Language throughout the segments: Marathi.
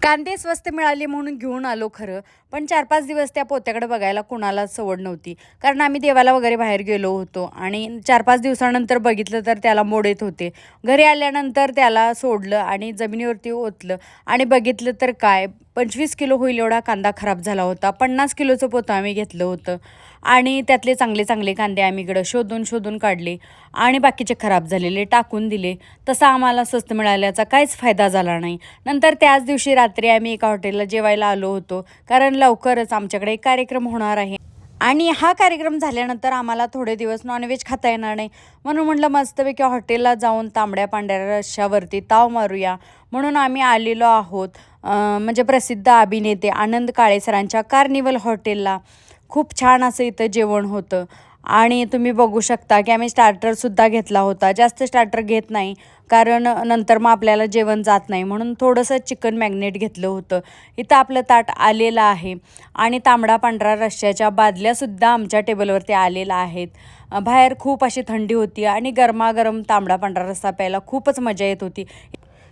कांदे स्वस्त मिळाले म्हणून घेऊन आलो खरं, पण 4-5 दिवस त्या पोत्याकडे बघायला कुणालाच सवड नव्हती. कारण आम्ही देवाला वगैरे बाहेर गेलो होतो आणि 4-5 दिवसानंतर बघितलं तर त्याला मोड येत होते. घरी आल्यानंतर त्याला सोडलं आणि जमिनीवरती ओतलं आणि बघितलं तर काय 25 किलो होईल एवढा कांदा खराब झाला होता. 50 किलोचं पोतं आम्ही घेतलं होतं आणि त्यातले चांगले चांगले कांदे आम्ही इकडं शोधून शोधून काढले आणि बाकीचे खराब झालेले टाकून दिले. तसा आम्हाला स्वस्त मिळाल्याचा काहीच फायदा झाला नाही. नंतर त्याच दिवशी रात्री आम्ही एका हॉटेलला जेवायला आलो होतो, कारण लवकरच आमच्याकडे एक कार्यक्रम होणार आहे आणि हा कार्यक्रम झाल्यानंतर आम्हाला थोडे दिवस नॉनव्हेज खाता येणार नाही. म्हणून म्हटलं मस्तपैकी हॉटेलला जाऊन तांबड्या पांढऱ्या रश्श्यावरती ताव मारूया, म्हणून आम्ही आलेलो आहोत म्हणजे प्रसिद्ध अभिनेते आनंद काळे सरांच्या कार्निवल हॉटेलला. खूप छान असं इथं जेवण होतं आणि तुम्ही बघू शकता की आम्ही स्टार्टरसुद्धा घेतला होता. जास्त स्टार्टर घेत नाही, कारण नंतर मग आपल्याला जेवण जात नाही, म्हणून थोडंसं चिकन मॅग्नेट घेतलं होतं. इथं आपलं ताट आलेलं आहे आणि तांबडा पांढरा रश्श्याच्या बादल्यासुद्धा आमच्या टेबलवरती आलेल्या आहेत. बाहेर खूप अशी थंडी होती आणि गरमागरम तांबडा पांढरा रस्सा प्यायला खूपच मजा येत होती.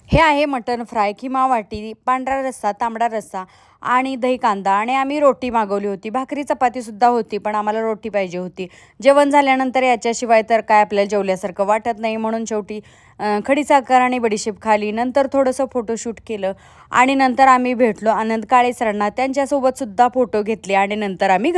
हे आहे मटण फ्राय, किमा वाटी, पांढरा रस्सा, तांबडा रस्सा आणि दही कांदा आणि आम्ही रोटी मागवली होती. भाकरी चपातीसुद्धा होती, पण आम्हाला रोटी पाहिजे होती. जेवण झाल्यानंतर याच्याशिवाय तर काय आपल्याला जेवल्यासारखं वाटत नाही, म्हणून शेवटी खडी साखर आणि बडीशेप खाली. नंतर थोडंसं फोटोशूट केलं आणि नंतर आम्ही भेटलो आनंद काळे सरांना. त्यांच्यासोबतसुद्धा फोटो घेतले आणि नंतर आम्ही घरी